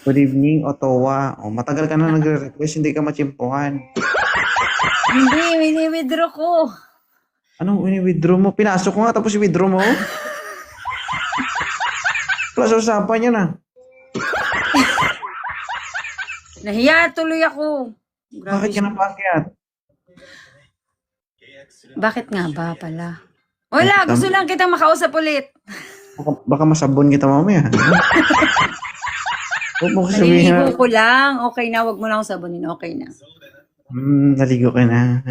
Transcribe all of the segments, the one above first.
Good evening, Ottawa. Oh, matagal ka na nagre-request, hindi ka machimpuhan. Hindi, wini-withdraw ko. Anong wini-withdraw mo? Pinasok ko nga tapos i-withdraw mo? Plus usapan yun ah. Nahiya tuloy ako. Bakit ka napaakyat? Bakit nga ba pala? Wala, gusto lang kitang makausap ulit. Baka masabon kita mamaya. Huwag mo ko sabihin na. Naliligo ko lang. Okay na, wag mo na akong sabunin. Okay na. Naligo ka na.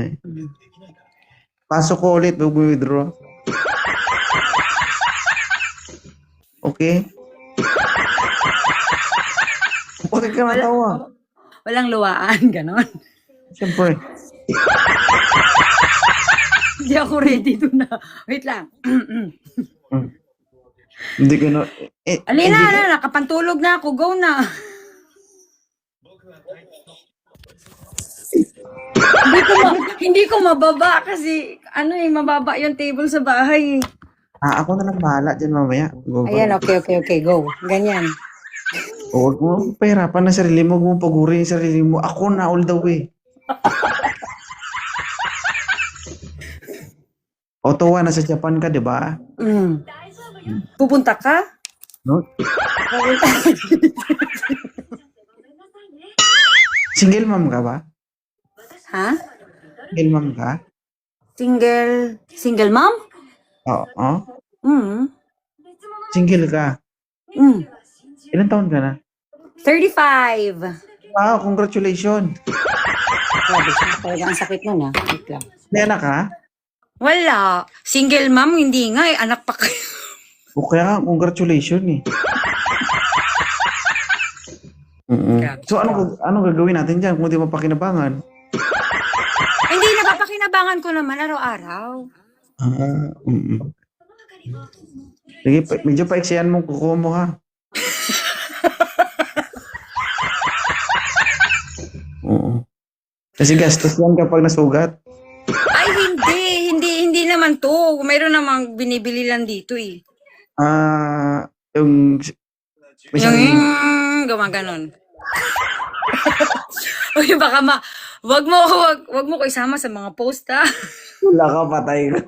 Pasok ko ulit, huwag mo withdraw. Okay? Bakit ka natawa? Walang luwaan, ganon. Siyempre. Hindi ako ready to na. Wait lang. Hindi ko na... Alina, nakapantulog na ako. Go na. hindi ko mababa kasi mababa yung table sa bahay. Ako na lang bahala dyan mamaya. Go, Ayan, okay, go. Ganyan. Huwag mo pahirapan na sarili mo. Huwag mo pagurin yung sarili mo. Ako na all the way. Ottawa, nasa Japan ka, di ba? Pupunta ka? No? Single mom ka ba? Ha? Single mom ka? Single mom? Oo. Mm. Single ka? Ilan taon ka na? 35. Wow, congratulations. Grabe, talaga ang sakit nun Wait lang. May anak ka? Wala. Single mom, hindi nga anak pa kayo. O kaya congratulations eh. So ano gagawin natin dyan kung di mapakinabangan? Hindi, napapakinabangan ko naman araw-araw. Sige, medyo paiksiyan mong kuko mo ha. Oo. Kasi gastos yan kapag nasugat. Ay, hindi naman to. Mayroon namang binibili lang dito eh. Yung... Yung gumaganon. Uy, baka wag mo ko isama sa mga post Wala ka, patay ka.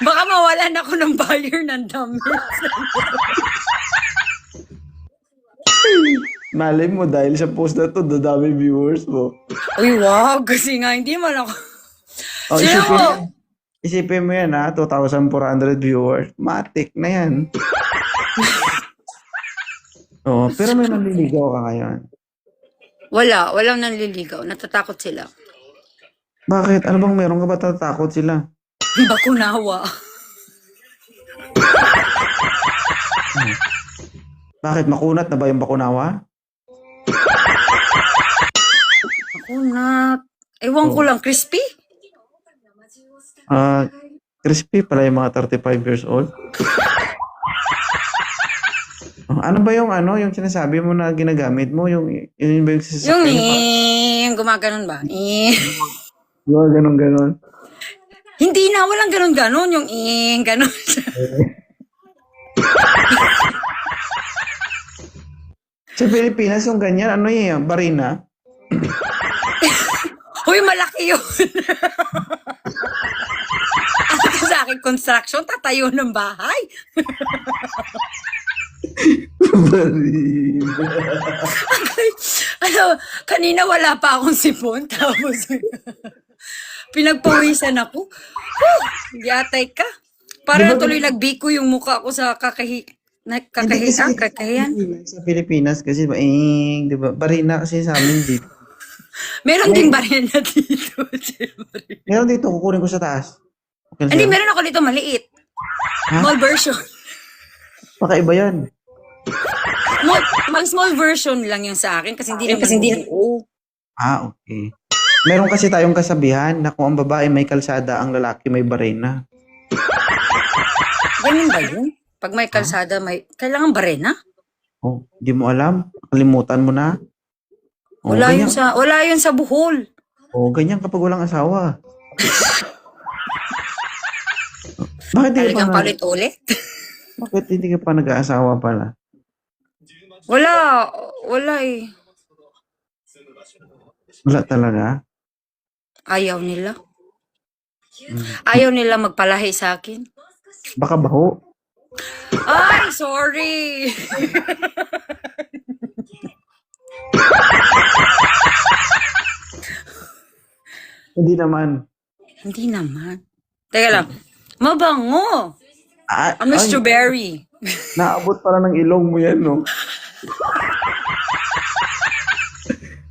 Baka mawalan ako ng buyer ng damit. Malay mo dahil sa post na to, dadami viewers mo. Uy, wag. Kasi nga, hindi man ako. Oh, isipin mo yan ha, 2,400 viewers. Matik na yan. Oo, pero may nanliligaw ka ngayon. Walang nanliligaw. Natatakot sila. Bakit? Ano bang meron ka ba tatakot sila? Bakunawa. Bakit? Makunat na ba yung bakunawa? Makunat. Ewan ko lang, crispy? Crispy pala yung mga 35 years old. Ano ba yung yung sinasabi mo na ginagamit mo? Yung ba yung sasakyan? Yung gumaganon ba? Yung ganon-ganon. Hindi na, walang ganon-ganon. Yung ganon. Sa Pilipinas, yung ganyan, barina? Uy, malaki yun. Ano sa akin, construction, tatayo ng bahay. Barina. Kanina wala pa akong sipon, tapos pinagpawisan ako. Yatay ka. Para tuloy nagbiko yung mukha ko sa kakahiyan. Sa Pilipinas kasi, di ba? Barina kasi sa amin dito. Meron ding barena dito. Meron dito, kukunin ko sa taas. Okay, Hindi, meron ako dito maliit. Small version. Pakaiba yan. Small version lang yung sa akin kasi hindi naman. Okay. Meron kasi tayong kasabihan na kung ang babae may kalsada, ang lalaki may barena. Ganun ba yun? Pag may kalsada, kailangan barena? Di mo alam? Kalimutan mo na? Wala yun sa Bohol. Ganyan kapag walang asawa. Bakit Talagang paulit-ulit? Bakit hindi ka pa nag-aasawa pala? Wala. Wala eh. Wala talaga? Ayaw nila. Mm. Ayaw nila magpalahi sa akin. Baka baho. Ay, sorry. Hindi naman. Hindi naman. Teka lang. Mabango. Ah, Ano ay, strawberry? naabot pala ng ilong mo yan, no?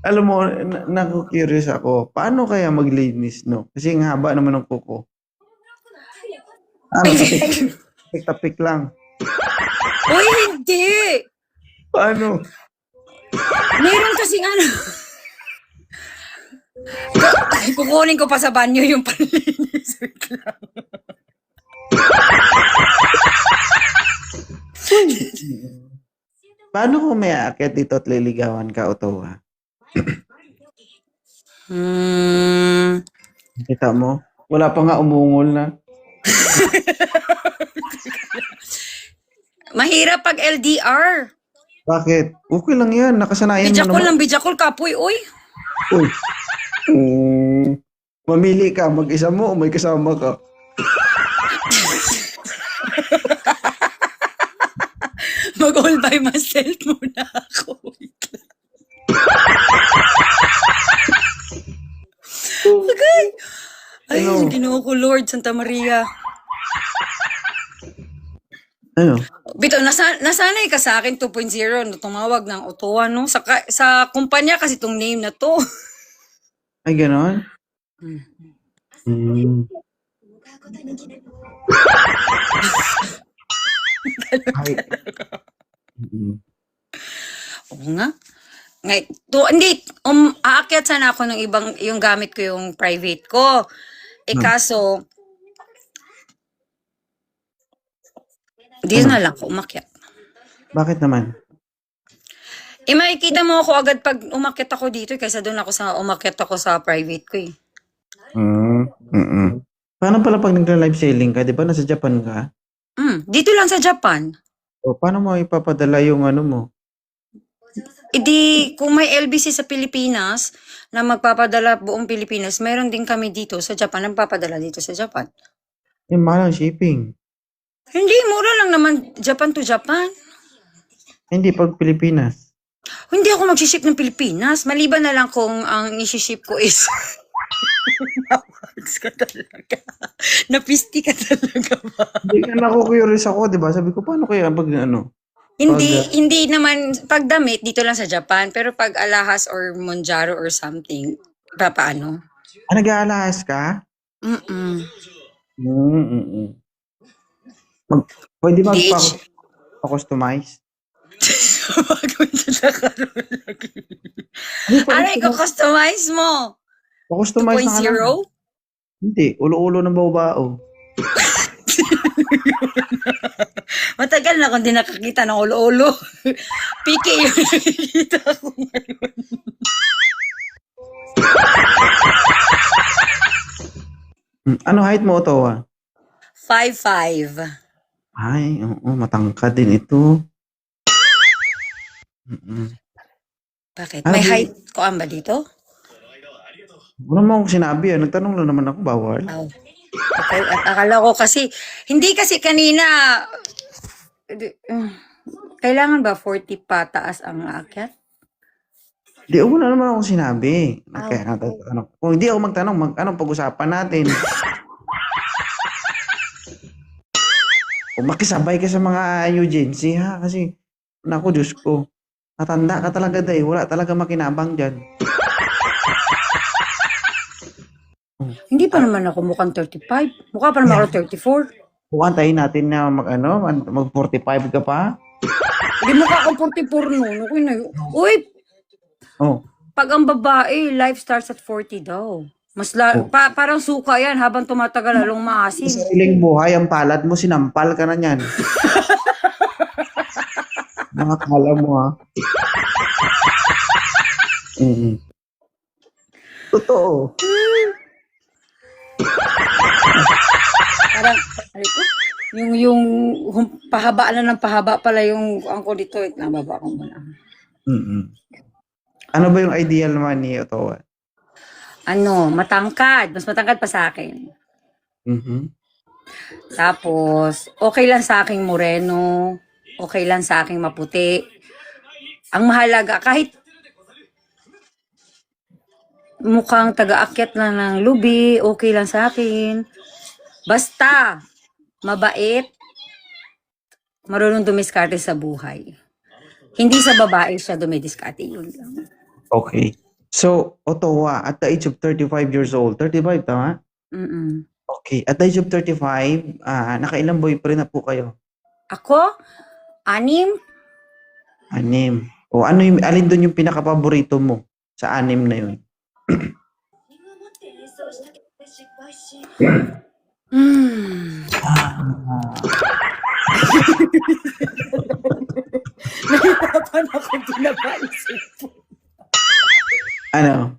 Alam mo, naku-curious ako. Paano kaya maglinis, no? Kasi ang haba naman ng kuko. Ano, tapik lang. Uy, hindi. Paano? Meron kasing ano. Kukunin ko pa sa banyo yung panlinis. Wait lang. Paano kung may aakyat dito at liligawan ka, Otowa? Kita mo? Wala pa nga umungol na. Mahirap pag LDR. Bakit? Okay lang yan. Nakasanayan mo Bijakol naman. ng bijakol kapoy, uy. Uy. Mamili ka. Mag-isa mo o may kasama ka. Mag-all by myself muna ako. Wait lang. Okay. Ay, Ano? Ginoo ko, Lord, Santa Maria. Ano? Bito, nasanay ka sa akin 2.0 no tumawag ng Otowa, no? Sa kumpanya kasi tong name na to. Ay, ganon? Mm. Ay. Mm. Oo nga. Ngay, hindi, aakyat sana ako ng ibang, yung gamit ko yung private ko. Kaso, di na lang ako umakyat. Bakit naman? Makikita mo ako agad pag umakyat ako dito kaysa doon umakyat ako sa private ko eh. Paano pala pag nagla-live selling ka? Di ba nasa Japan ka? Dito lang sa Japan. O, paano mo ipapadala yung ano mo? Kung may LBC sa Pilipinas na magpapadala buong Pilipinas, meron din kami dito sa Japan, nagpapadala dito sa Japan. Mahal ang shipping. Hindi, mura lang naman Japan to Japan. Hindi, pag Pilipinas. Hindi ako mag-ship ng Pilipinas. Maliban na lang kung ang isi-ship ko is nawags ka talaga. Napisti ka talaga ba? Hindi ka naku-curious ako, di ba? Sabi ko, paano kaya pag ano? Hindi naman, pag damit, dito lang sa Japan. Pero pag alahas or Monjaro or something, paano? Nag-aalahas ka? Pwede mag-customize? Bago na karoon lagi. Ano i-customize mo? Pa-customize na ka lang. 2.0? Hindi, ulo-ulo ng bao-bao. Matagal na akong di nakakita ng ulo-ulo. Piki yung nakikita ko ngayon. Ano height mo, Otowa? 5'5". Ay, oo, matangkad din ito. Bakit? May height ko ba dito? Ano mo akong sinabi? Nagtanong lang naman ako, bawal. Oh. Okay, at akala ko kasi, hindi kasi kanina, kailangan ba 40 pataas ang aakyat? Di, wala naman akong sinabi. Kaya, kung hindi ako magtanong, anong pag-usapan natin? Kung makisabay ka sa mga agency, ha? Kasi, naku, Diyos ko, matanda ka talaga dahil wala talaga makinabang dyan. Hindi pa naman ako mukhang 35. Mukha pa naman ako 34. Kung antayin natin na mag-45 ka pa. Hindi mukha akong 44 noon. Okay na yun. Uy! Pag ang babae, life starts at 40 daw. Parang suka yan habang tumatagal lalong maasim. Sa sariling buhay, ang palad mo, sinampal ka na yan. Nakakala mo, ha? Totoo. Parang, ay ko, pahaba na ng pahaba pala yung angko dito. Nababa ko muna. Mm-mm. Ano ba yung ideal naman ni Ottawa? Matangkad. Mas matangkad pa sa akin. Mhm. Tapos, okay lang sa aking moreno. Okay lang sa aking maputi. Ang mahalaga, kahit mukhang taga-akyat na ng lubi, okay lang sa akin. Basta, mabait, marunong dumiskarte sa buhay. Hindi sa babae siya dumidiskarte. Yun lang. Okay. So, Ottawa, at the age of 35 years old, 35, tama? Mm-mm. Okay. At the age of 35, nakailang boyfriend na po kayo? Ako, 6. 6. O alin doon yung pinaka-paborito mo sa 6 na yun? Hmm. Nahirapan ako, di na maisip. Ano?